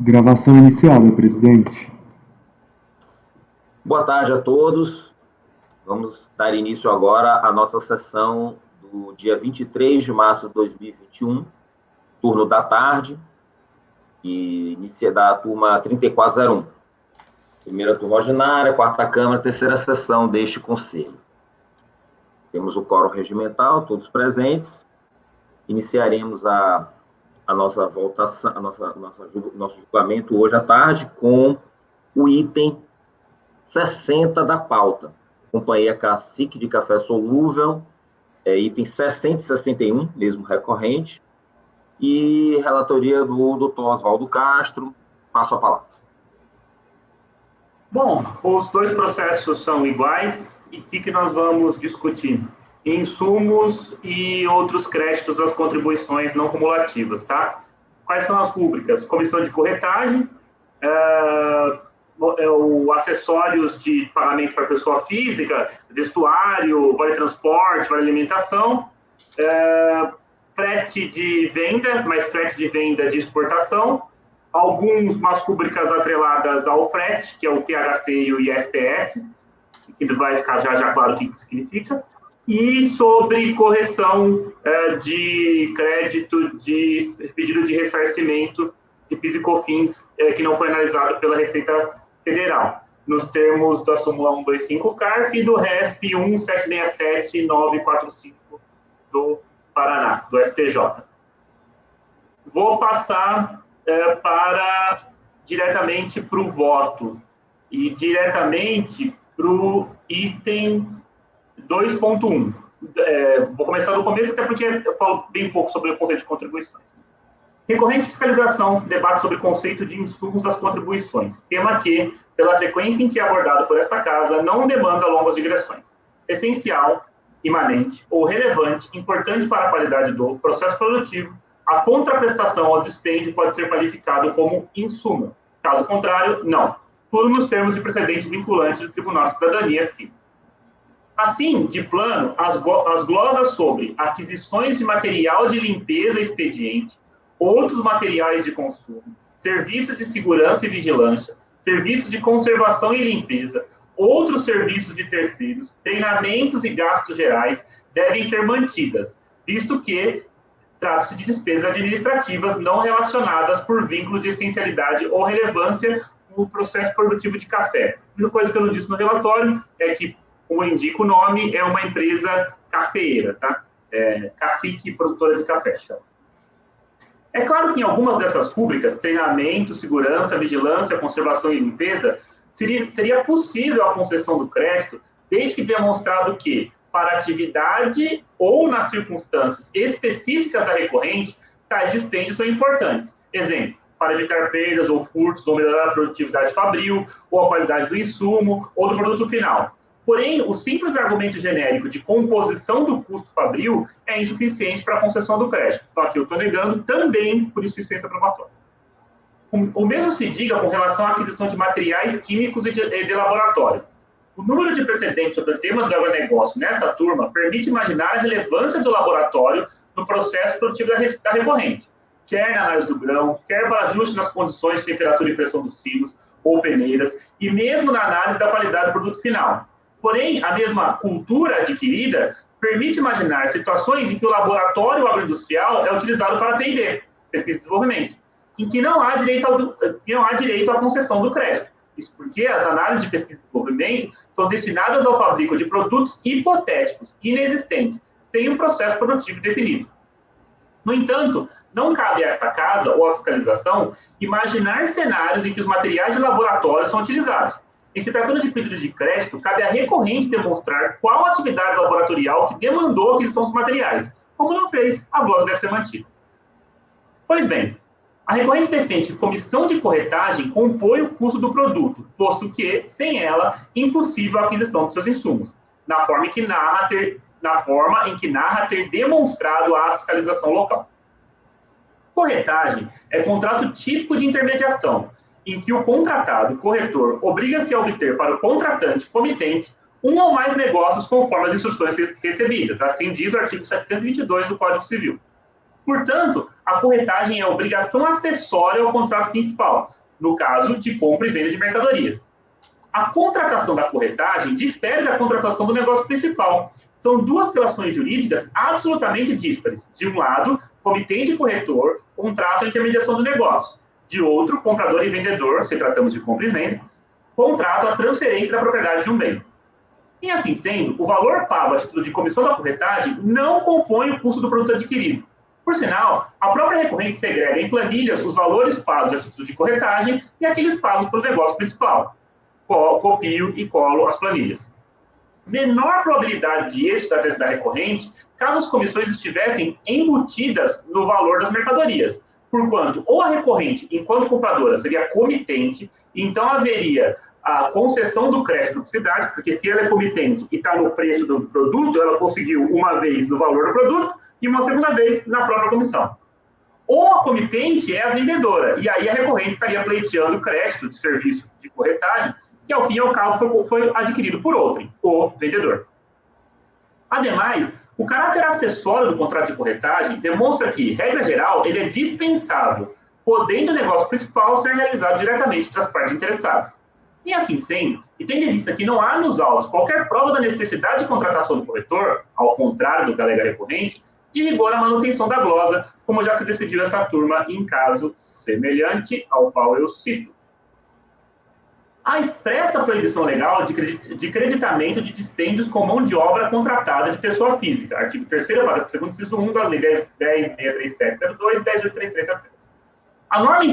Gravação iniciada, presidente. Boa tarde a todos. Vamos dar início agora à nossa sessão do dia 23 de março de 2021, turno da tarde, e inicia da turma 3401. Primeira turma ordinária, quarta Câmara, terceira sessão deste Conselho. Temos o quórum regimental, todos presentes. Iniciaremos a nossa votação, nosso julgamento hoje à tarde com o item 60 da pauta. Companhia Cacique de Café Solúvel, item 60 e 61, mesmo recorrente, e relatoria do doutor Oswaldo Castro. Passo a palavra. Bom, os dois processos são iguais, e o que nós vamos discutir? Insumos e outros créditos às contribuições não cumulativas, tá? Quais são as rúbricas? Comissão de corretagem, acessórios de pagamento para pessoa física, vestuário, vale transporte, vale alimentação, frete de venda, mais frete de venda de exportação, algumas rúbricas atreladas ao frete, que é o THC e o ISPS, que vai ficar já claro o que significa, e sobre correção de crédito de pedido de ressarcimento de PIS e COFINS que não foi analisado pela Receita Federal, nos termos da súmula 125 CARF e do RESP 1767945 do Paraná, do STJ. Vou passar diretamente para o voto e diretamente para o item 2.1. Vou começar do começo, até porque eu falo bem pouco sobre o conceito de contribuições. Recorrente fiscalização, debate sobre o conceito de insumos das contribuições, tema que, pela frequência em que é abordado por esta casa, não demanda longas digressões. Essencial, imanente ou relevante, importante para a qualidade do processo produtivo, a contraprestação ao dispêndio pode ser qualificado como insumo. Caso contrário, não. Tudo nos termos de precedente vinculante do Tribunal de Cidadania, sim. Assim, de plano, as glosas sobre aquisições de material de limpeza expediente, outros materiais de consumo, serviços de segurança e vigilância, serviços de conservação e limpeza, outros serviços de terceiros, treinamentos e gastos gerais devem ser mantidas, visto que trata-se de despesas administrativas não relacionadas por vínculo de essencialidade ou relevância no processo produtivo de café. A única coisa que eu não disse no relatório é que, como indica o nome, é uma empresa cafeeira, tá? Cacique Produtora de Café, chama. É claro que em algumas dessas rúbricas, treinamento, segurança, vigilância, conservação e limpeza, seria possível a concessão do crédito, desde que demonstrado que, para atividade ou nas circunstâncias específicas da recorrente, tais dispêndios são importantes. Exemplo, para evitar perdas ou furtos, ou melhorar a produtividade fabril, ou a qualidade do insumo, ou do produto final. Porém, o simples argumento genérico de composição do custo fabril é insuficiente para a concessão do crédito. Então, aqui eu estou negando também por insuficiência probatória. O mesmo se diga com relação à aquisição de materiais químicos e de laboratório. O número de precedentes sobre o tema do agronegócio nesta turma permite imaginar a relevância do laboratório no processo produtivo da recorrente, quer na análise do grão, quer para ajuste nas condições de temperatura e pressão dos silos ou peneiras, e mesmo na análise da qualidade do produto final. Porém, a mesma cultura adquirida permite imaginar situações em que o laboratório agroindustrial é utilizado para P&D, pesquisa e desenvolvimento, em que não há direito à concessão do crédito. Isso porque as análises de pesquisa e desenvolvimento são destinadas ao fabrico de produtos hipotéticos, inexistentes, sem um processo produtivo definido. No entanto, não cabe a esta casa, ou à fiscalização, imaginar cenários em que os materiais de laboratório são utilizados. Em se tratando de pedido de crédito, cabe à recorrente demonstrar qual atividade laboratorial que demandou a aquisição dos materiais. Como não fez, a glosa deve ser mantida. Pois bem, a recorrente defende que comissão de corretagem compõe o custo do produto, posto que, sem ela, impossível a aquisição de seus insumos, na forma em que narra ter demonstrado a fiscalização local. Corretagem é contrato típico de intermediação, em que o contratado, corretor, obriga-se a obter para o contratante, comitente, um ou mais negócios conforme as instruções recebidas. Assim diz o artigo 722 do Código Civil. Portanto, a corretagem é a obrigação acessória ao contrato principal, no caso de compra e venda de mercadorias. A contratação da corretagem difere da contratação do negócio principal. São duas relações jurídicas absolutamente díspares. De um lado, comitente e corretor contratam a intermediação do negócio. De outro, comprador e vendedor, se tratamos de compra e venda, contratam a transferência da propriedade de um bem. E assim sendo, o valor pago a título de comissão da corretagem não compõe o custo do produto adquirido. Por sinal, a própria recorrente segrega em planilhas os valores pagos a título de corretagem e aqueles pagos pelo negócio principal. Copio e colo as planilhas. Menor probabilidade de êxito da tese da recorrente caso as comissões estivessem embutidas no valor das mercadorias, porquanto ou a recorrente, enquanto compradora, seria comitente, então haveria a concessão do crédito de duplicidade, porque se ela é comitente e está no preço do produto, ela conseguiu uma vez no valor do produto e uma segunda vez na própria comissão. Ou a comitente é a vendedora, e aí a recorrente estaria pleiteando crédito de serviço de corretagem, que ao fim e ao cabo foi adquirido por outrem, o vendedor. Ademais, o caráter acessório do contrato de corretagem demonstra que, regra geral, ele é dispensável, podendo o negócio principal ser realizado diretamente entre as partes interessadas. E assim sendo, e tendo em vista que não há nos autos qualquer prova da necessidade de contratação do corretor, ao contrário do que alega a recorrente, de rigor a manutenção da glosa, como já se decidiu essa turma em caso semelhante ao qual eu cito. A expressa proibição legal de creditamento de dispêndios com mão de obra contratada de pessoa física, artigo 3º, parágrafo 2º, inciso 1 da Lei 10.637/02 e 10.833/03. A norma em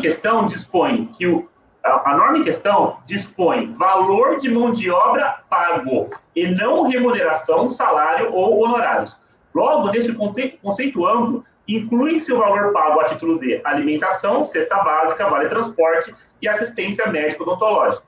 questão dispõe valor de mão de obra pago e não remuneração, salário ou honorários. Logo, nesse conceito amplo, inclui-se o valor pago a título de alimentação, cesta básica, vale transporte e assistência médico-odontológica.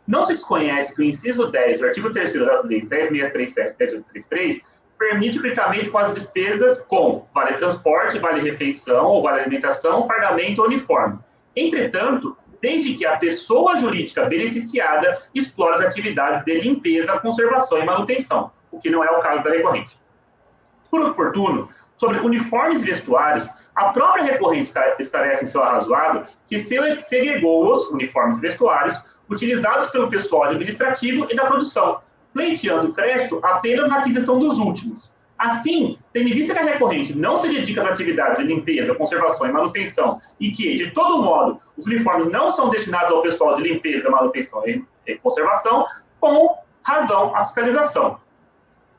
Não se desconhece que o inciso 10 do artigo 3º das leis 10.637 e 10.833 permite o creditamento com as despesas com vale transporte, vale refeição ou vale alimentação, fardamento ou uniforme. Entretanto, desde que a pessoa jurídica beneficiada explore as atividades de limpeza, conservação e manutenção, o que não é o caso da recorrente. Por oportuno, sobre uniformes e vestuários, a própria recorrente esclarece em seu arrazoado que segregou os uniformes e vestuários utilizados pelo pessoal administrativo e da produção, pleiteando crédito apenas na aquisição dos últimos. Assim, tendo em vista que a recorrente não se dedica às atividades de limpeza, conservação e manutenção e que, de todo modo, os uniformes não são destinados ao pessoal de limpeza, manutenção e conservação, com razão a fiscalização.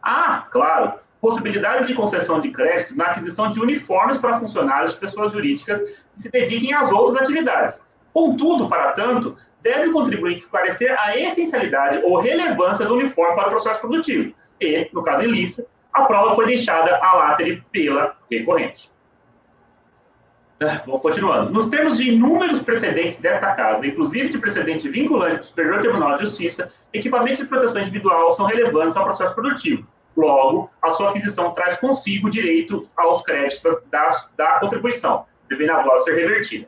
Há, claro, possibilidade de concessão de créditos na aquisição de uniformes para funcionários de pessoas jurídicas que se dediquem às outras atividades. Contudo, para tanto, deve o contribuinte esclarecer a essencialidade ou relevância do uniforme para o processo produtivo e, no caso ilícito, a prova foi deixada à láteri pela recorrente. Vamos continuando. Nos termos de inúmeros precedentes desta Casa, inclusive de precedente vinculante do Superior Tribunal de Justiça, equipamentos de proteção individual são relevantes ao processo produtivo. Logo, a sua aquisição traz consigo o direito aos créditos da contribuição, devendo a glosa ser revertida.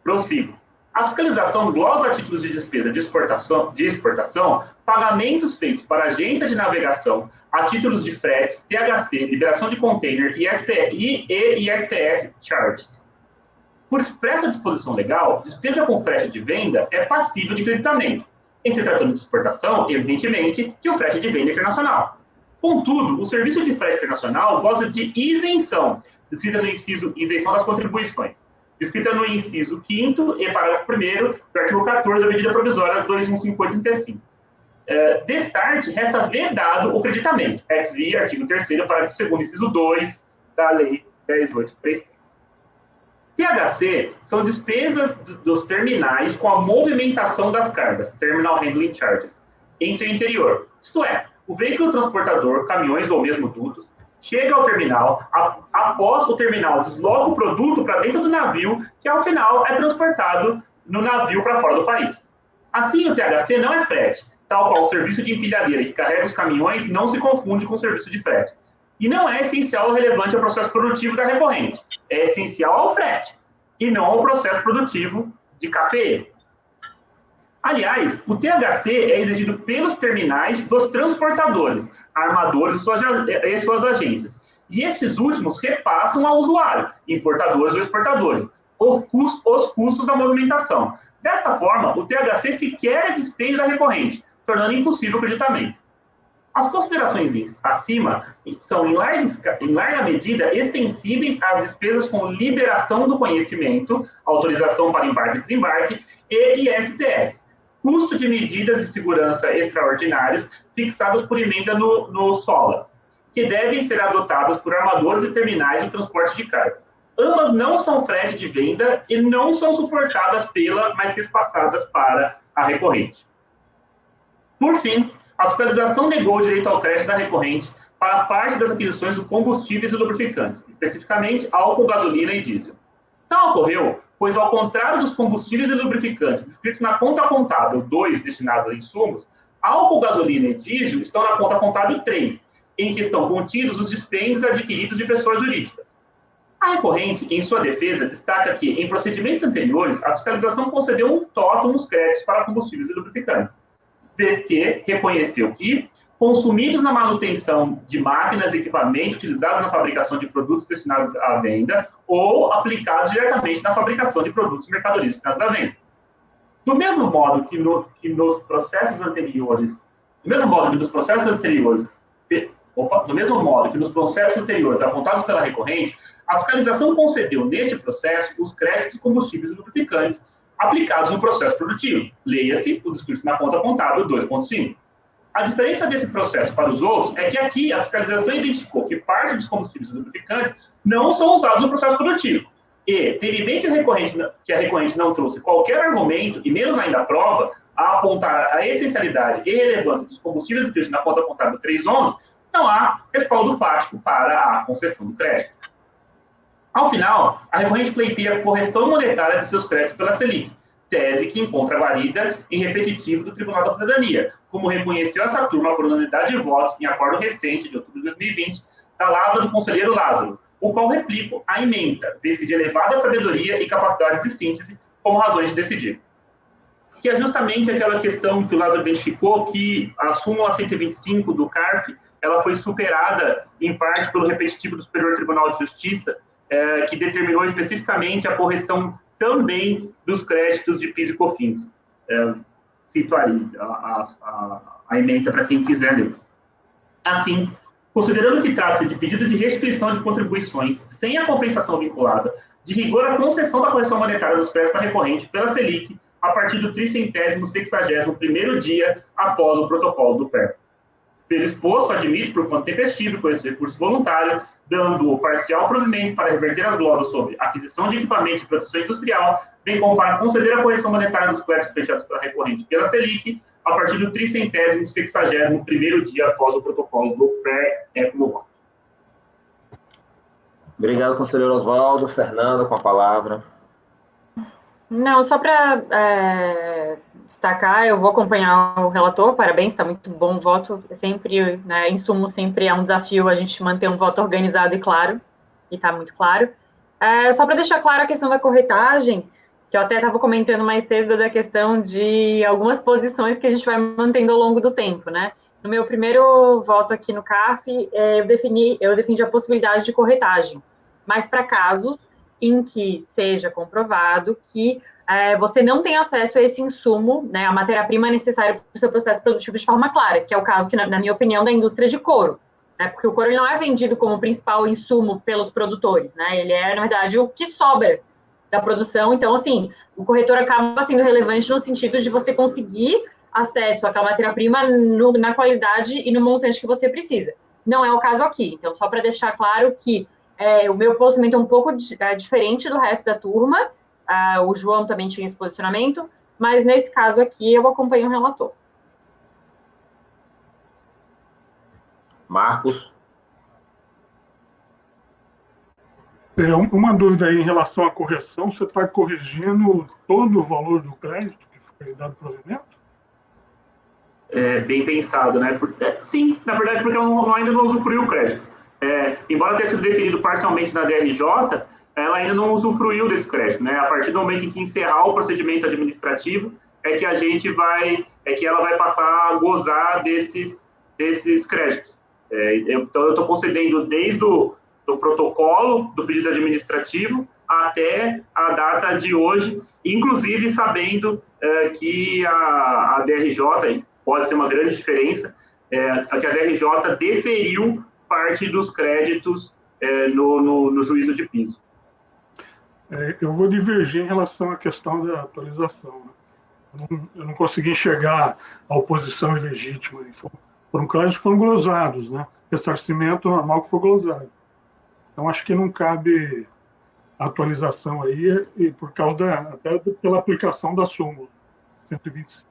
Prossigo. A fiscalização glosa a títulos de despesa de exportação, pagamentos feitos para agência de navegação, a títulos de fretes, THC, liberação de container e ISPS charges. Por expressa disposição legal, despesa com frete de venda é passível de creditamento. Em se tratando de exportação, evidentemente que o frete de venda é internacional. Contudo, o serviço de frete internacional goza de isenção, descrita no inciso isenção das contribuições, descrita no inciso 5º e parágrafo 1º do artigo 14 da medida provisória 2158/35. Destarte, resta vedado o creditamento, ex via artigo 3º, parágrafo 2º, inciso 2 da Lei 10.833. THC são despesas dos terminais com a movimentação das cargas, Terminal Handling Charges, em seu interior. Isto é, o veículo transportador, caminhões ou mesmo dutos, chega ao terminal, após o terminal desloca o produto para dentro do navio, que ao final é transportado no navio para fora do país. Assim, o THC não é frete, tal qual o serviço de empilhadeira que carrega os caminhões não se confunde com o serviço de frete. E não é essencial ou relevante ao processo produtivo da recorrente, é essencial ao frete, e não ao processo produtivo de café. Aliás, o THC é exigido pelos terminais dos transportadores, armadores e suas agências, e esses últimos repassam ao usuário, importadores ou exportadores, os custos da movimentação. Desta forma, o THC sequer é despende da recorrente, tornando impossível o creditamento. As considerações acima são, em larga medida, extensíveis às despesas com liberação do conhecimento, autorização para embarque e desembarque e ISTS, custo de medidas de segurança extraordinárias fixadas por emenda no SOLAS, que devem ser adotadas por armadores e terminais de transporte de carga. Ambas não são frete de venda e não são suportadas pela, mas repassadas para a recorrente. Por fim, a fiscalização negou o direito ao crédito da recorrente para parte das aquisições de combustíveis e lubrificantes, especificamente álcool, gasolina e diesel. Tal ocorreu, pois ao contrário dos combustíveis e lubrificantes descritos na conta contábil 2 destinados a insumos, álcool, gasolina e diesel estão na conta contábil 3, em que estão contidos os dispêndios adquiridos de pessoas jurídicas. A recorrente, em sua defesa, destaca que, em procedimentos anteriores, a fiscalização concedeu um totum nos créditos para combustíveis e lubrificantes, vez que reconheceu que, consumidos na manutenção de máquinas e equipamentos utilizados na fabricação de produtos destinados à venda ou aplicados diretamente na fabricação de produtos e mercadorias destinados à venda. Do mesmo modo que nos processos anteriores apontados pela recorrente, a fiscalização concedeu neste processo os créditos de combustíveis e lubrificantes aplicados no processo produtivo. Leia-se o descrito na conta contábil 2.5. A diferença desse processo para os outros é que aqui a fiscalização identificou que parte dos combustíveis e lubrificantes não são usados no processo produtivo. E, tendo em mente que a recorrente não trouxe qualquer argumento, e menos ainda prova, a apontar a essencialidade e relevância dos combustíveis inscritos na conta contábil 3.11, não há respaldo fático para a concessão do crédito. Ao final, a recorrente pleiteia a correção monetária de seus créditos pela Selic, tese que encontra guarida em repetitivo do Tribunal da Cidadania, como reconheceu essa turma por unanimidade de votos em acordo recente, de outubro de 2020, da lavra do conselheiro Lázaro, o qual replico a ementa, vez que de elevada sabedoria e capacidades de síntese como razões de decidir. Que é justamente aquela questão que o Lázaro identificou, que a súmula 125 do CARF, ela foi superada, em parte, pelo repetitivo do Superior Tribunal de Justiça, que determinou especificamente a correção também dos créditos de PIS e COFINS. Cito aí a ementa para quem quiser ler. Assim, considerando que trata-se de pedido de restituição de contribuições sem a compensação vinculada, de rigor a concessão da correção monetária dos créditos da recorrente pela Selic a partir do 361º dia após o protocolo do PER. Pelo exposto, admite, por quanto tempestivo, com esse recurso voluntário, dando o parcial provimento para reverter as glosas sobre aquisição de equipamentos de produção industrial, bem como para conceder a correção monetária dos créditos pleiteados pela recorrente pela Selic, a partir do 361º dia após o protocolo do PER, como voto. Obrigado, conselheiro Oswaldo. Fernanda, com a palavra. Não, só para destacar, eu vou acompanhar o relator, parabéns, está muito bom o voto, sempre, né, em sumo, sempre é um desafio a gente manter um voto organizado e claro, e está muito claro. Só para deixar claro a questão da corretagem, que eu até estava comentando mais cedo da questão de algumas posições que a gente vai mantendo ao longo do tempo, né? No meu primeiro voto aqui no CARF, eu defendi a possibilidade de corretagem, mas para casos em que seja comprovado que você não tem acesso a esse insumo, né, a matéria-prima necessária para o seu processo produtivo de forma clara, que é o caso, que, na minha opinião, da indústria de couro, né, porque o couro ele não é vendido como principal insumo pelos produtores, né, ele é, na verdade, o que sobra da produção. Então, assim, o corretor acaba sendo relevante no sentido de você conseguir acesso àquela matéria-prima na qualidade e no montante que você precisa. Não é o caso aqui. Então, só para deixar claro que o meu posicionamento é um pouco diferente do resto da turma. O João também tinha esse posicionamento, mas nesse caso aqui eu acompanho o relator. Marcos? Uma dúvida aí em relação à correção, você está corrigindo todo o valor do crédito que foi dado provimento? Bem pensado, né? Sim, na verdade, porque ela ainda não usufruiu o crédito. Embora tenha sido definido parcialmente na DRJ, ela ainda não usufruiu desse crédito, né? A partir do momento em que encerrar o procedimento administrativo, é que ela vai passar a gozar desses créditos. Então, eu estou concedendo desde do protocolo do pedido administrativo até a data de hoje, inclusive sabendo que a DRJ, pode ser uma grande diferença, que a DRJ deferiu parte dos créditos no juízo de piso. Eu vou divergir em relação à questão da atualização. Eu não consegui enxergar a oposição ilegítima. Foram créditos que foram glosados, né? Ressarcimento normal que foi glosado. Então, acho que não cabe atualização aí, e por causa até pela aplicação da súmula 125.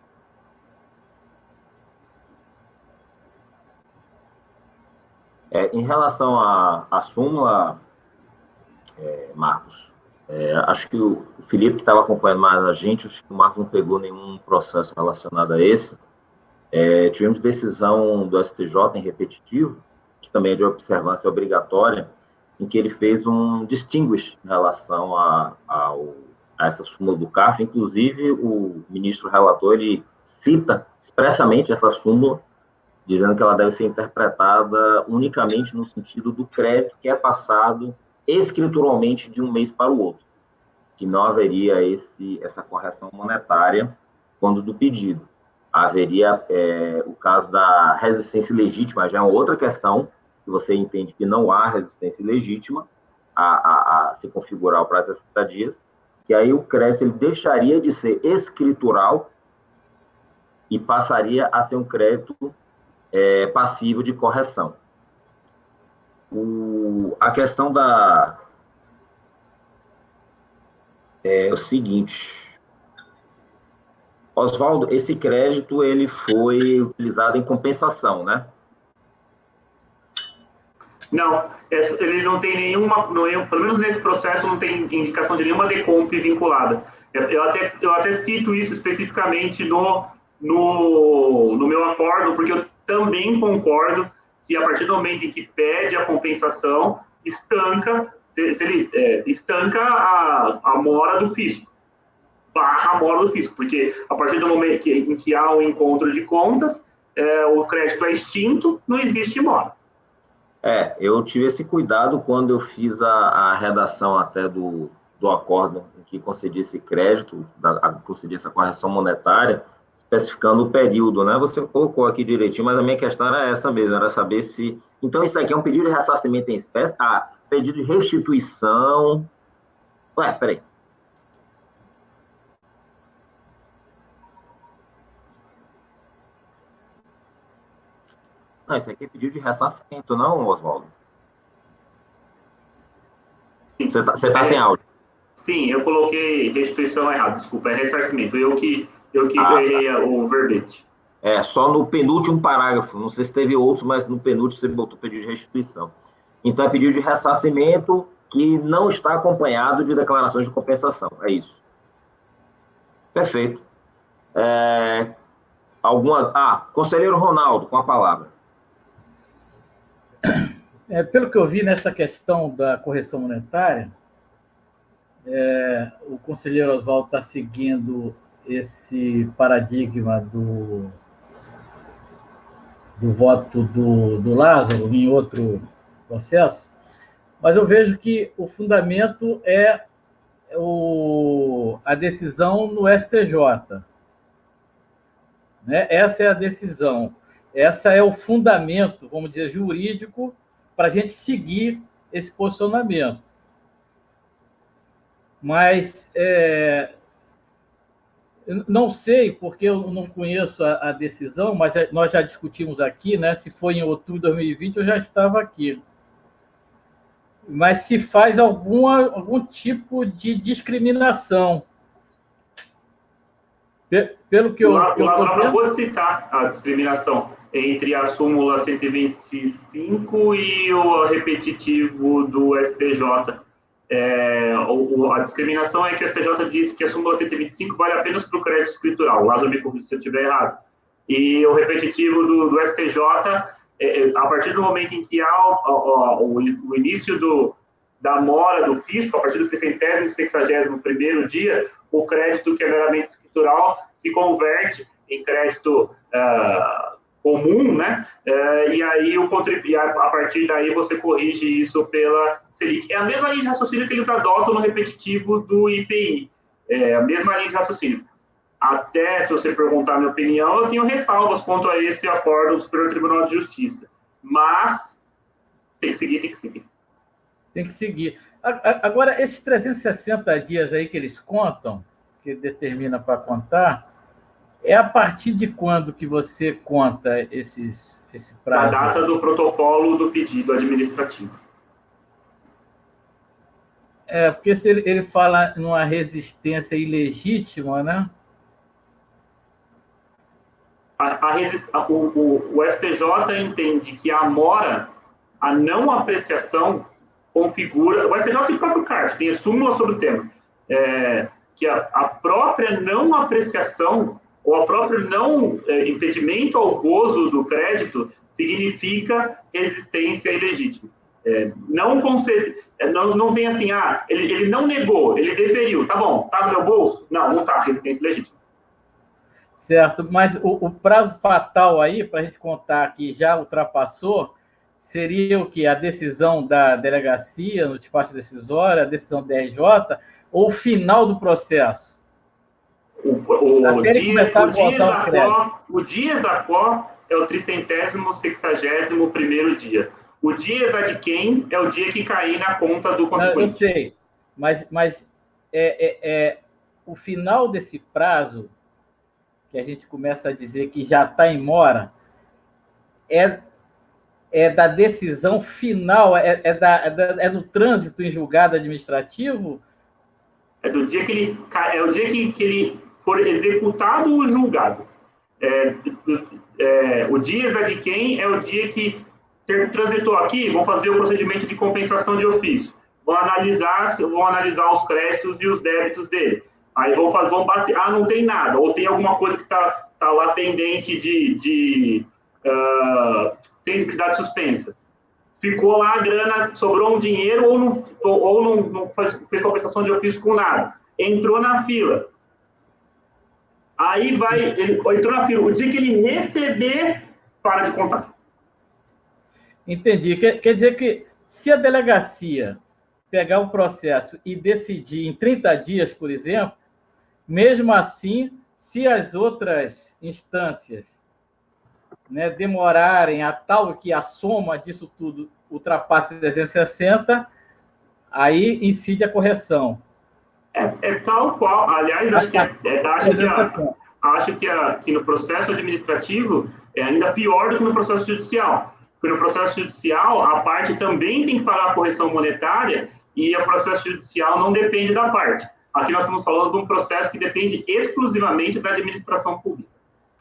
Em relação à súmula, Marcos, acho que o Felipe, que estava acompanhando mais a gente, acho que o Marcos não pegou nenhum processo relacionado a esse. Tivemos decisão do STJ em repetitivo, que também é de observância obrigatória, em que ele fez um distinguish em relação a essa súmula do CARF. Inclusive, o ministro relator, ele cita expressamente essa súmula, dizendo que ela deve ser interpretada unicamente no sentido do crédito que é passado escrituralmente de um mês para o outro, que não haveria essa correção monetária quando do pedido. Haveria o caso da resistência legítima, já é uma outra questão, que você entende que não há resistência legítima a se configurar o prazo de 60 dias, que aí o crédito ele deixaria de ser escritural e passaria a ser um crédito passivo de correção. A questão é o seguinte, Oswaldo, esse crédito ele foi utilizado em compensação, né? Não, ele não tem nenhuma, pelo menos nesse processo, não tem indicação de nenhuma decomp vinculada. Eu até cito isso especificamente no meu acordo, porque eu também concordo que a partir do momento em que pede a compensação, estanca a mora do fisco, barra a mora do fisco, porque a partir do momento em que há um encontro de contas, o crédito é extinto, não existe mora. Eu tive esse cuidado quando eu fiz a redação até do acordo em que concedi esse crédito, concedi essa correção monetária, especificando o período, né? Você colocou aqui direitinho, mas a minha questão era essa mesmo, era saber se... Então, isso aqui é um pedido de ressarcimento em espécie? Pedido de restituição... Peraí. Não, isso aqui é pedido de ressarcimento, não, Oswaldo? Você tá sem áudio. Sim, eu coloquei restituição errado, desculpa, é ressarcimento. Eu que errei o verbete. Só no penúltimo parágrafo, não sei se teve outros, mas no penúltimo você botou pedido de restituição. Então, é pedido de ressarcimento que não está acompanhado de declarações de compensação, é isso. Perfeito. Conselheiro Ronaldo, com a palavra. Pelo que eu vi nessa questão da correção monetária, o conselheiro Oswaldo está seguindo esse paradigma do voto do Lázaro em outro processo, mas eu vejo que o fundamento é a decisão no STJ. Né? Essa é a decisão, essa é o fundamento, vamos dizer, jurídico, para a gente seguir esse posicionamento. Mas eu não sei, porque eu não conheço a decisão, mas nós já discutimos aqui, né? Se foi em outubro de 2020, eu já estava aqui. Mas se faz algum tipo de discriminação. Pelo que o Lázaro acabou de citar a discriminação entre a súmula 125 e o repetitivo do STJ. A discriminação é que o STJ diz que a súmula 125 vale apenas para o crédito escritural. O Lázaro me corrija se eu estiver errado. E o repetitivo do STJ, a partir do momento em que há o início da mora do fisco, a partir do 361º dia, o crédito que é meramente escritural se converte em crédito comum, né? E aí a partir daí você corrige isso pela Selic. É a mesma linha de raciocínio que eles adotam no repetitivo do IPI. É a mesma linha de raciocínio. Até, se você perguntar a minha opinião, eu tenho ressalvas quanto a esse acordo do Superior Tribunal de Justiça. Mas tem que seguir, tem que seguir. Tem que seguir. Agora, esses 360 dias aí que eles contam, que determina para contar, é a partir de quando que você conta esse prazo? Da data do protocolo do pedido administrativo. Porque se ele fala numa resistência ilegítima, né? O STJ entende que a mora, a não apreciação, configura... O STJ tem o próprio CARF, tem a súmula sobre o tema. Que a própria não apreciação ou a própria não impedimento ao gozo do crédito significa resistência ilegítima. Não tem assim, ele não negou, ele deferiu, tá bom, tá no meu bolso? Não tá, resistência ilegítima. Certo, mas o prazo fatal aí, para a gente contar que já ultrapassou, seria o quê? A decisão da delegacia no despacho decisório, a decisão da RJ, ou o final do processo? O dia exaquó é o 361º dia. O dia exadquem é o dia que cair na conta do contribuinte. Eu sei, mas o final desse prazo, que a gente começa a dizer que já está em mora, é da decisão final, é do trânsito em julgado administrativo? É o dia que ele for executado o julgado. O dia exadquem é o dia que transitou aqui, vão fazer o procedimento de compensação de ofício. Vão analisar os créditos e os débitos dele. Aí vão bater, não tem nada, ou tem alguma coisa que está lá pendente de sensibilidade suspensa. Ficou lá a grana, sobrou um dinheiro ou não fez compensação de ofício com nada. Entrou na fila. Aí ele entrou na fila. O dia que ele receber, para de contar. Entendi. Quer dizer que se a delegacia pegar o processo e decidir em 30 dias, por exemplo, mesmo assim, se as outras instâncias, né, demorarem a tal que a soma disso tudo ultrapasse 360, aí incide a correção. Tal qual. Aliás, acho que no processo administrativo é ainda pior do que no processo judicial. Porque no processo judicial, a parte também tem que pagar a correção monetária e o processo judicial não depende da parte. Aqui nós estamos falando de um processo que depende exclusivamente da administração pública.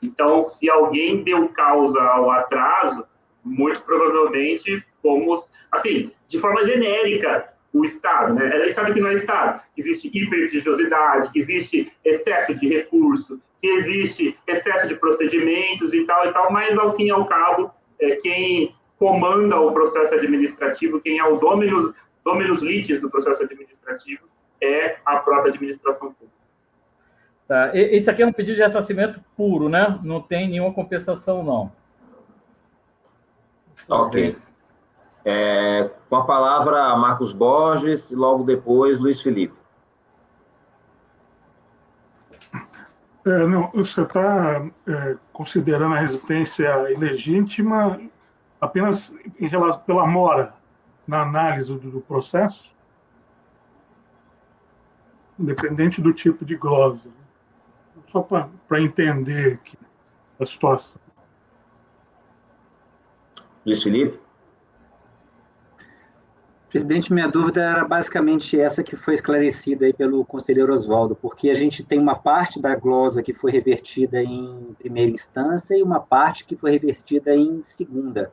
Então, se alguém deu causa ao atraso, muito provavelmente fomos, assim, de forma genérica, o Estado, né? A gente sabe que não é Estado, que existe hiperlitigiosidade, que existe excesso de recurso, que existe excesso de procedimentos e tal, mas, ao fim e ao cabo, quem comanda o processo administrativo, quem é o dominus litis do processo administrativo, é a própria administração pública. Tá. Esse aqui é um pedido de ressarcimento puro, né? Não tem nenhuma compensação, não. Ok. Com a palavra, Marcos Borges, e logo depois, Luiz Felipe. Você está considerando a resistência ilegítima apenas em relação pela mora na análise do processo, independente do tipo de glosa. Só para entender aqui a situação. Luiz Felipe? Presidente, minha dúvida era basicamente essa que foi esclarecida aí pelo conselheiro Oswaldo, porque a gente tem uma parte da glosa que foi revertida em primeira instância e uma parte que foi revertida em segunda.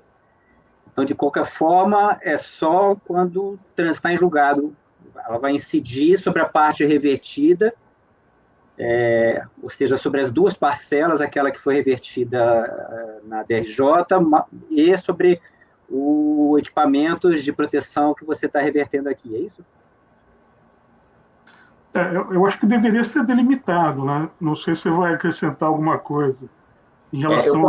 Então, de qualquer forma, é só quando transitar em julgado. Ela vai incidir sobre a parte revertida, ou seja, sobre as duas parcelas, aquela que foi revertida na DRJ e sobre o equipamentos de proteção que você está revertendo aqui, é isso? Eu acho que deveria ser delimitado, né? Não sei se vai acrescentar alguma coisa em relação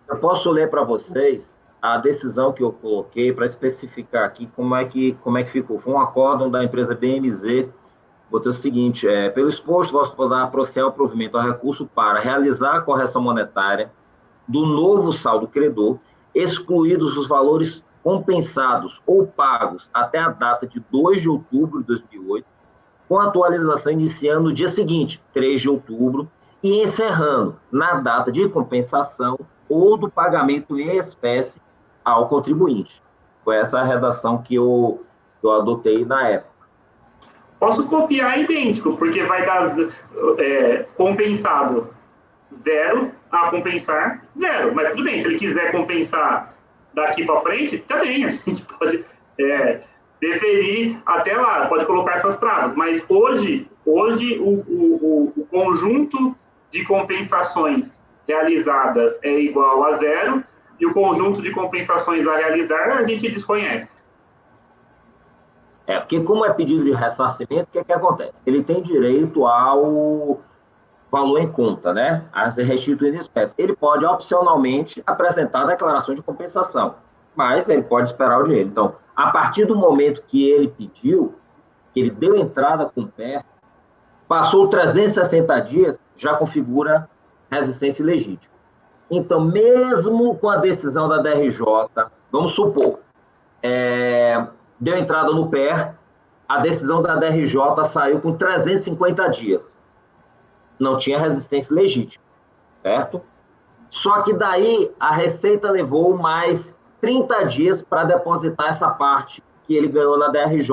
eu posso ler para vocês a decisão que eu coloquei para especificar aqui como é que ficou. Foi um acórdão da empresa BMZ. Botei o seguinte: pelo exposto, vosso poder proceder ao provimento ao recurso para realizar a correção monetária do novo saldo credor, excluídos os valores compensados ou pagos até a data de 2 de outubro de 2008, com atualização iniciando no dia seguinte, 3 de outubro, e encerrando na data de compensação ou do pagamento em espécie ao contribuinte. Foi essa a redação que eu adotei na época. Posso copiar idêntico, porque vai dar compensado 0 a compensar 0. Mas tudo bem, se ele quiser compensar daqui para frente, também a gente pode deferir até lá, pode colocar essas travas. Mas hoje o conjunto de compensações realizadas é igual a 0 e o conjunto de compensações a realizar a gente desconhece. Porque como é pedido de ressarcimento, o que acontece? Ele tem direito ao valor em conta, né? A ser restituído em espécie. Ele pode, opcionalmente, apresentar a declaração de compensação, mas ele pode esperar o dinheiro. Então, a partir do momento que ele pediu, que ele deu entrada com o pé, passou 360 dias, já configura resistência ilegítima. Então, mesmo com a decisão da DRJ, vamos supor, deu entrada no pé, a decisão da DRJ saiu com 350 dias. Não tinha resistência legítima, certo? Só que daí a Receita levou mais 30 dias para depositar essa parte que ele ganhou na DRJ.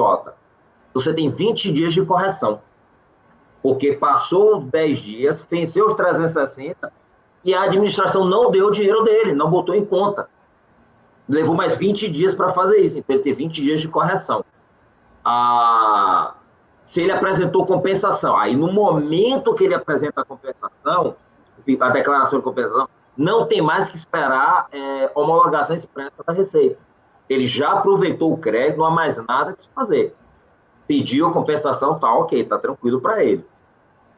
Você tem 20 dias de correção, porque passou 10 dias, venceu os 360 e a administração não deu o dinheiro dele, não botou em conta. Levou mais 20 dias para fazer isso, então ele tem 20 dias de correção. Se ele apresentou compensação, aí no momento que ele apresenta a compensação, a declaração de compensação, não tem mais que esperar homologação expressa da Receita. Ele já aproveitou o crédito, não há mais nada que se fazer. Pediu a compensação, tá ok, tá tranquilo para ele.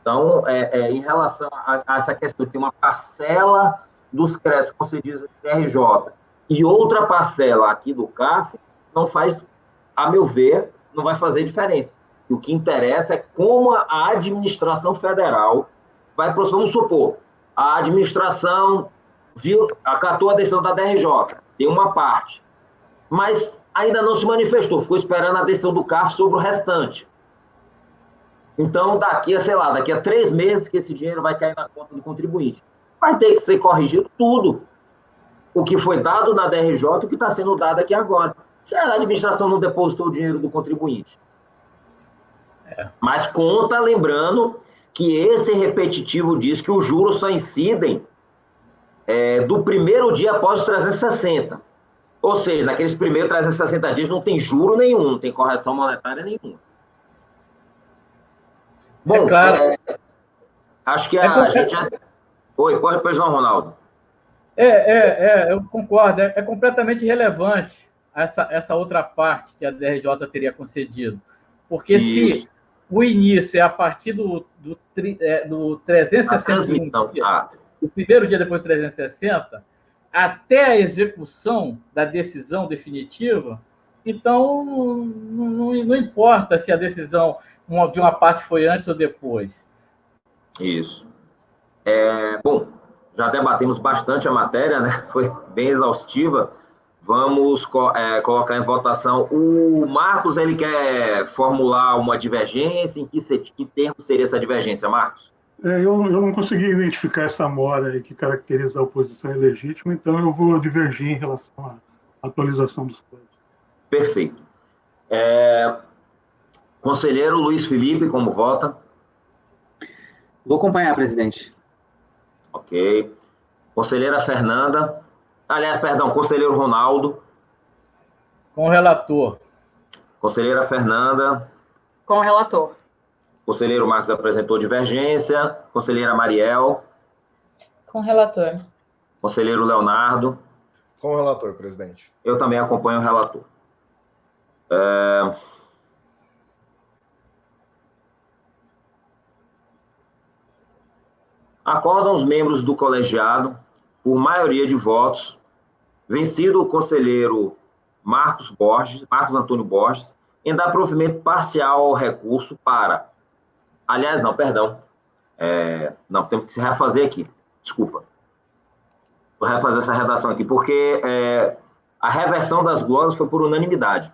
Então, em relação a essa questão de ter uma parcela dos créditos concedidos em RJ e outra parcela aqui do CAF, não faz, a meu ver, não vai fazer diferença. O que interessa é como a administração federal vai proceder. Vamos supor, a administração acatou a decisão da DRJ, tem uma parte, mas ainda não se manifestou, ficou esperando a decisão do CAF sobre o restante. Então, daqui a 3 meses que esse dinheiro vai cair na conta do contribuinte. Vai ter que ser corrigido tudo. O que foi dado na DRJ e o que está sendo dado aqui agora. Se a administração não depositou o dinheiro do contribuinte. Mas conta, lembrando, que esse repetitivo diz que os juros só incidem do primeiro dia após os 360. Ou seja, naqueles primeiros 360 dias não tem juro nenhum, não tem correção monetária nenhuma. Bom, claro. Acho que a gente já... Oi, pode não, Ronaldo. Eu concordo. É completamente irrelevante essa outra parte que a DRJ teria concedido. Porque se o início é a partir do 361, o primeiro dia depois do 360, até a execução da decisão definitiva, então não importa se a decisão de uma parte foi antes ou depois. Isso. Bom, já debatemos bastante a matéria, né? Foi bem exaustiva. Vamos colocar em votação. O Marcos, ele quer formular uma divergência. Em que termo seria essa divergência, Marcos? Eu não consegui identificar essa mora aí que caracteriza a oposição ilegítima, então eu vou divergir em relação à atualização dos créditos. Perfeito. Conselheiro Luiz Felipe, como vota? Vou acompanhar, presidente. Ok. Conselheira Fernanda. Conselheiro Ronaldo. Com o relator. Conselheira Fernanda. Com o relator. Conselheiro Marcos apresentou divergência. Conselheira Mariel. Com o relator. Conselheiro Leonardo. Com o relator, presidente. Eu também acompanho o relator. Acordam os membros do colegiado por maioria de votos, vencido o conselheiro Marcos Antônio Borges, em dar provimento parcial ao recurso para... Aliás, não, perdão. Não, temos que se refazer aqui. Desculpa. Vou refazer essa redação aqui, porque a reversão das glosas foi por unanimidade.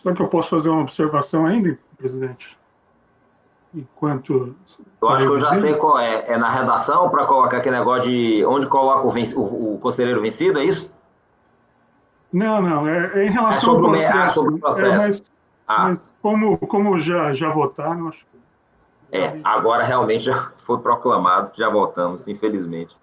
Será que eu posso fazer uma observação ainda, presidente? Enquanto... Eu acho que eu já sei qual é. É na redação para colocar aquele negócio de onde coloca o conselheiro vencido, é isso? Não. É em relação ao processo. Sobre o processo. Mas como já votaram, acho que... Agora realmente já foi proclamado, já votamos, infelizmente.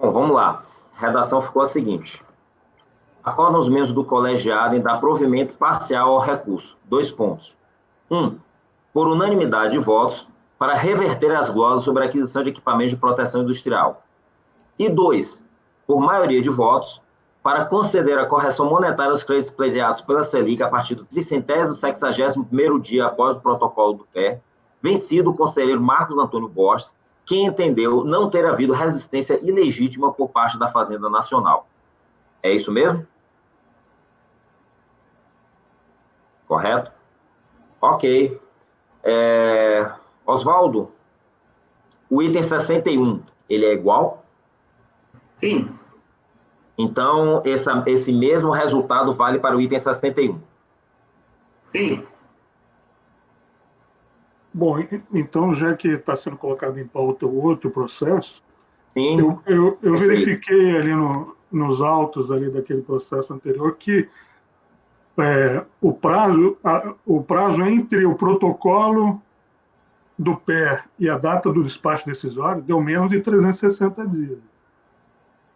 Bom, vamos lá. A redação ficou a seguinte. Acordam os membros do colegiado em dar provimento parcial ao recurso. 2 pontos. 1. Por unanimidade de votos, para reverter as glosas sobre a aquisição de equipamentos de proteção industrial. E 2. Por maioria de votos, para conceder a correção monetária aos créditos pleiteados pela Selic a partir do 361º dia após o protocolo do PER, vencido o conselheiro Marcos Antônio Borges, que entendeu não ter havido resistência ilegítima por parte da Fazenda Nacional. É isso mesmo? Correto? Ok. Oswaldo, o item 61, ele é igual? Sim. Então, esse mesmo resultado vale para o item 61? Sim. Bom, então, já que está sendo colocado em pauta o outro processo, Sim. eu verifiquei ali nos autos ali daquele processo anterior que o prazo entre o protocolo do PER e a data do despacho decisório deu menos de 360 dias.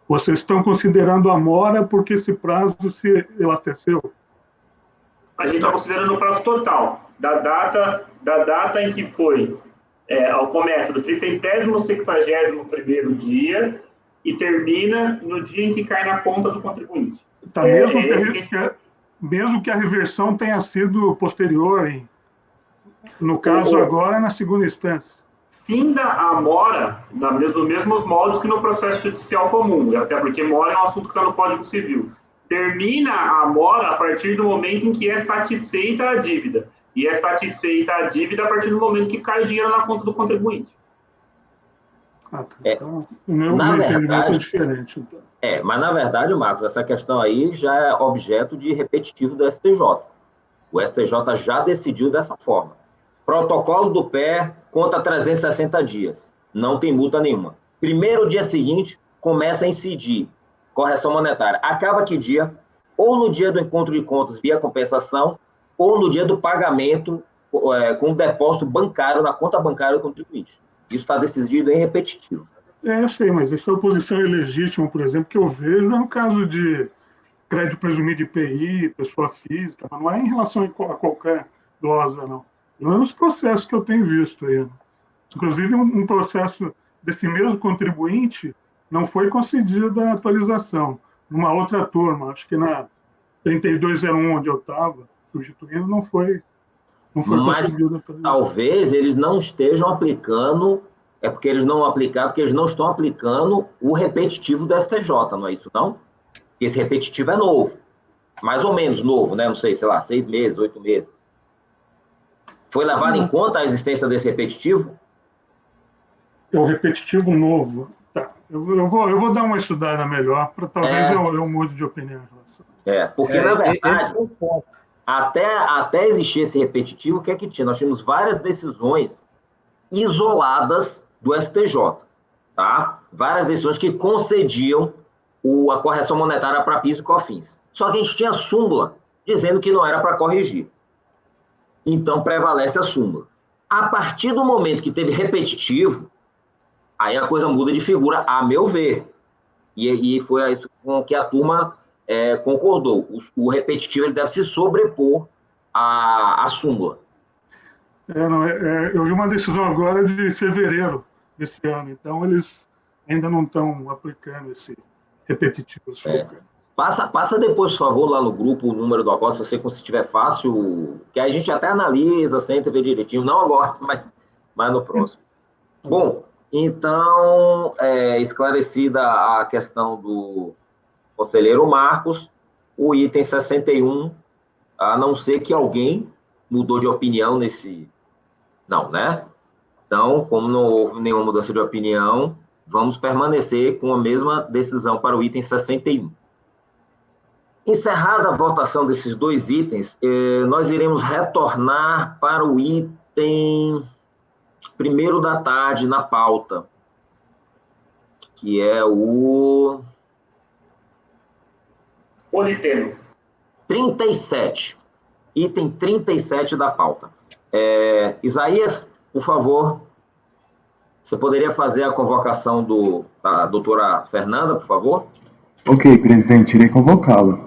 Vocês estão considerando a mora porque esse prazo se elasteceu? A gente está considerando o prazo total, da data em que foi ao começo do 361º dia e termina no dia em que cai na conta do contribuinte. Tá, mesmo que a reversão tenha sido posterior, no caso agora, na segunda instância. Finda a mora nos mesmos moldes que no processo judicial comum, até porque mora é um assunto que está no Código Civil. Termina a mora a partir do momento em que é satisfeita a dívida. E é satisfeita a dívida a partir do momento que cai o dinheiro na conta do contribuinte. Tá. Então, o meu entendimento é diferente. Então. Mas na verdade, Marcos, essa questão aí já é objeto de repetitivo do STJ. O STJ já decidiu dessa forma. Protocolo do pé conta 360 dias. Não tem multa nenhuma. Primeiro dia seguinte, começa a incidir correção monetária. Acaba que dia? Ou no dia do encontro de contas via compensação, ou no dia do pagamento com depósito bancário na conta bancária do contribuinte. Isso está decidido em repetitivo. Eu sei, mas essa oposição ilegítima, por exemplo, que eu vejo é no caso de crédito presumido de IPI, pessoa física, mas não é em relação a qualquer glosa, não. Não é nos processos que eu tenho visto aí. Inclusive, um processo desse mesmo contribuinte não foi concedida a atualização. Numa outra turma, acho que na 3201, onde eu estava, substituindo, não foi concedida a atualização. Talvez eles não estejam aplicando, porque eles não estão aplicando o repetitivo do STJ, não é isso, não? Esse repetitivo é novo. Mais ou menos novo, né? Não sei lá, 6 meses, 8 meses. Foi levado em conta a existência desse repetitivo? É o repetitivo novo. Tá. Eu vou dar uma estudada melhor, para talvez eu mude de opinião em relação. Porque, na verdade, esse é o ponto. Até existir esse repetitivo, o que é que tinha? Nós tínhamos várias decisões isoladas do STJ, tá? Várias decisões que concediam a correção monetária para PIS e COFINS. Só que a gente tinha súmula dizendo que não era para corrigir. Então, prevalece a súmula. A partir do momento que teve repetitivo, aí a coisa muda de figura, a meu ver. E foi isso com que a turma concordou. O repetitivo ele deve se sobrepor à súmula. Eu vi uma decisão agora de fevereiro desse ano, então eles ainda não estão aplicando esse repetitivo. Passa depois, por favor, lá no grupo o número do acordo, se você tiver fácil, que a gente até analisa, senta e vê direitinho, não agora, mas no próximo. Bom, então, esclarecida a questão do conselheiro Marcos, o item 61, a não ser que alguém mudou de opinião nesse... Não, né? Então, como não houve nenhuma mudança de opinião, vamos permanecer com a mesma decisão para o item 61. Encerrada a votação desses dois itens, nós iremos retornar para o item 1º da tarde na pauta, que é o... Politeno. 37. Item 37 da pauta. Isaías, por favor, você poderia fazer a convocação da doutora Fernanda, por favor? Ok, presidente, irei convocá-la.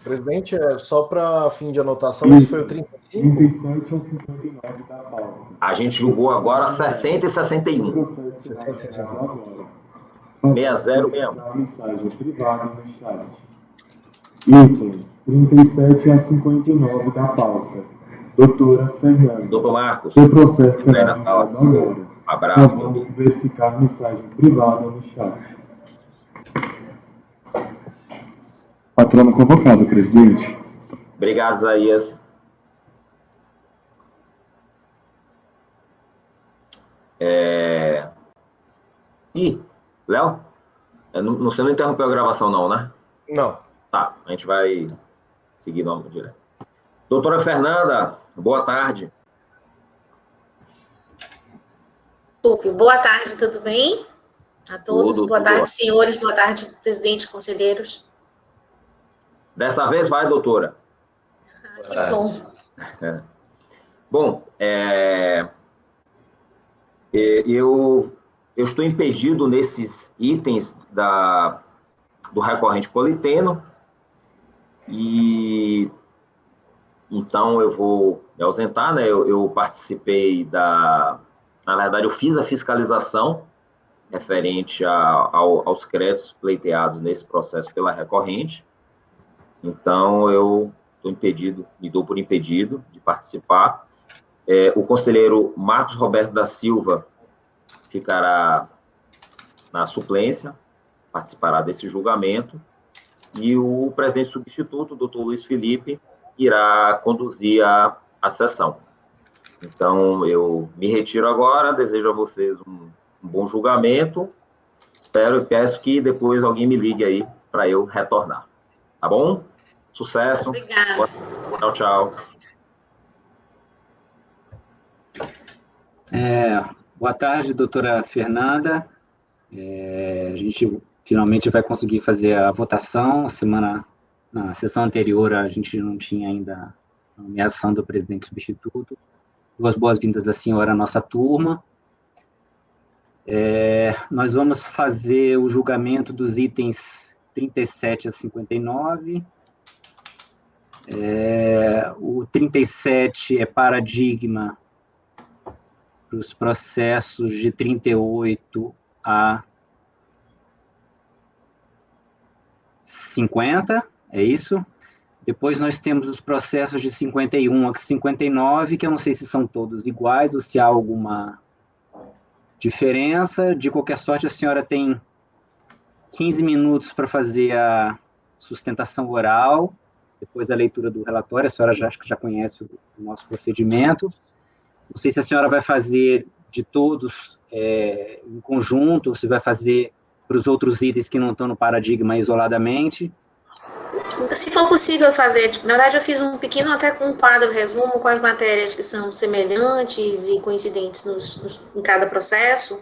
Presidente, só para fim de anotação, esse foi o 35? 37 ao 59 da pauta. A gente julgou agora 60 e 61. 60 e 61. 6061. A mensagem privada no chat. Itens 37 a 59 da pauta. Doutora Fernanda. Doutor Marcos. Seu processo será na sala. agora. Abraço. Vamos verificar mensagem privada no chat. Patrono convocado, presidente. Obrigado, Isaías. Léo? Você não interrompeu a gravação, não, né? Não. Tá, a gente vai seguir no direto. Doutora Fernanda, boa tarde. Boa tarde, tudo bem? A todos, boa tarde, senhores, boa tarde, presidente, conselheiros. Dessa vez vai, doutora. Que bom. Bom, eu estou impedido nesses itens do recorrente politeno, e então eu vou me ausentar, né? Eu participei na verdade, eu fiz a fiscalização referente aos créditos pleiteados nesse processo pela recorrente. Então, eu estou impedido, me dou por impedido de participar. O conselheiro Marcos Roberto da Silva ficará na suplência, participará desse julgamento, e o presidente substituto, o doutor Luiz Felipe, irá conduzir a sessão. Então, eu me retiro agora, desejo a vocês um bom julgamento, peço que depois alguém me ligue aí para eu retornar. Tá bom? Sucesso. Obrigada. Tchau, tchau. Boa tarde, doutora Fernanda. A gente finalmente vai conseguir fazer a votação. Na sessão anterior, a gente não tinha ainda a nomeação do presidente substituto. Duas boas-vindas à senhora, à nossa turma. Nós vamos fazer o julgamento dos itens 37 a 59. O 37 é paradigma para os processos de 38 a 50, é isso? Depois nós temos os processos de 51 a 59, que eu não sei se são todos iguais ou se há alguma diferença. De qualquer sorte, a senhora tem 15 minutos para fazer a sustentação oral, depois da leitura do relatório. A senhora já conhece o nosso procedimento. Não sei se a senhora vai fazer de todos em conjunto, ou se vai fazer para os outros itens que não estão no paradigma isoladamente. Se for possível fazer, na verdade eu fiz um pequeno, até com um quadro resumo com as matérias que são semelhantes e coincidentes em cada processo.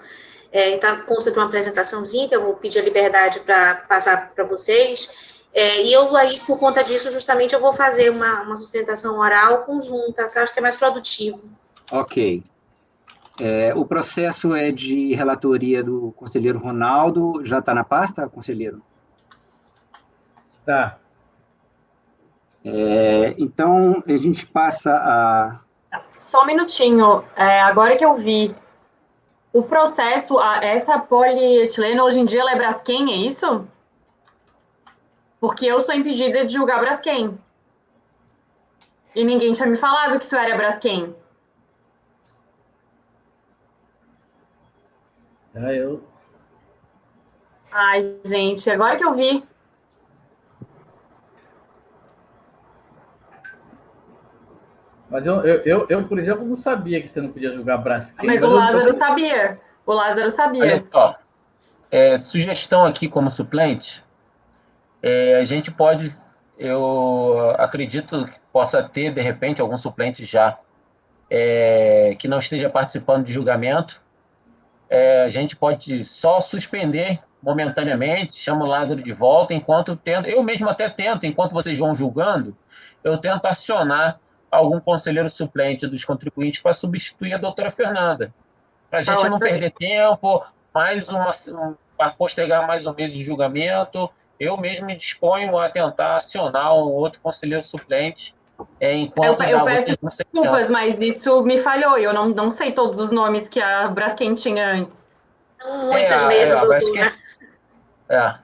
Então, consta de uma apresentaçãozinha que eu vou pedir a liberdade para passar para vocês. E eu aí, por conta disso, justamente eu vou fazer uma sustentação oral conjunta, que eu acho que é mais produtivo. Ok. O processo é de relatoria do conselheiro Ronaldo. Já está na pasta, conselheiro? Está. Então, a gente passa a... Só um minutinho. Agora que eu vi, o processo, essa polietileno, hoje em dia, ela é Braskem, é isso? Porque eu sou impedida de julgar Braskem. E ninguém tinha me falado que isso era Braskem. Ai, gente, agora que eu vi. Mas eu, por exemplo, não sabia que você não podia julgar Braskem. Mas o Lázaro sabia. O Lázaro sabia. Olha só, sugestão aqui como suplente, a gente pode, eu acredito que possa ter, de repente, algum suplente já que não esteja participando de julgamento. A gente pode só suspender momentaneamente, chama o Lázaro de volta, eu mesmo até tento, enquanto vocês vão julgando, eu tento acionar algum conselheiro suplente dos contribuintes para substituir a doutora Fernanda. Para a gente não perder tempo, para postergar mais um mês de julgamento, eu mesmo me disponho a tentar acionar um outro conselheiro suplente enquanto eu peço desculpas, mas isso me falhou. Eu não sei todos os nomes que a Braskem tinha antes. São muitos mesmo, doutora.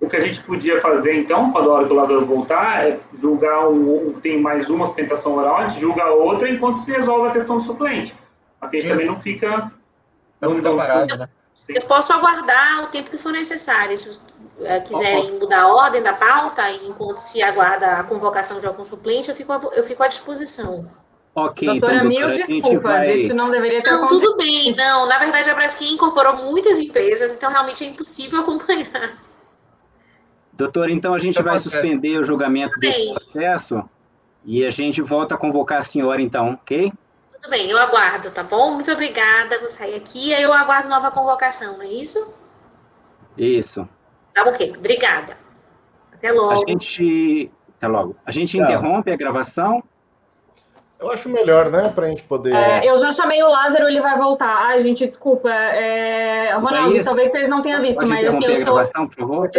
O que a gente podia fazer, então, quando a hora que o Lázaro voltar, é julgar tem mais uma sustentação oral, a gente julga a outra enquanto se resolve a questão do suplente. Assim a gente também não fica... Não fica parado, né? Eu posso aguardar o tempo que for necessário. Se quiserem mudar a ordem da pauta, enquanto se aguarda a convocação de algum suplente, eu fico à disposição. Ok, doutora, então, mil desculpas, isso não deveria ter acontecido. Tudo bem, não. Na verdade, a Braskem incorporou muitas empresas, então realmente é impossível acompanhar. Doutora, então a gente vai suspender o julgamento desse processo e a gente volta a convocar a senhora, então, ok? Tudo bem, eu aguardo, tá bom? Muito obrigada, vou sair aqui, aí eu aguardo nova convocação, não é isso? Isso. Tá ok, obrigada. Até logo. Até logo. A gente interrompe a gravação? Eu acho melhor, né, pra gente poder... eu já chamei o Lázaro, ele vai voltar. Ai, gente, desculpa. Ronaldo, talvez vocês não tenham visto, Pode mas assim, interromper a gravação, por favor?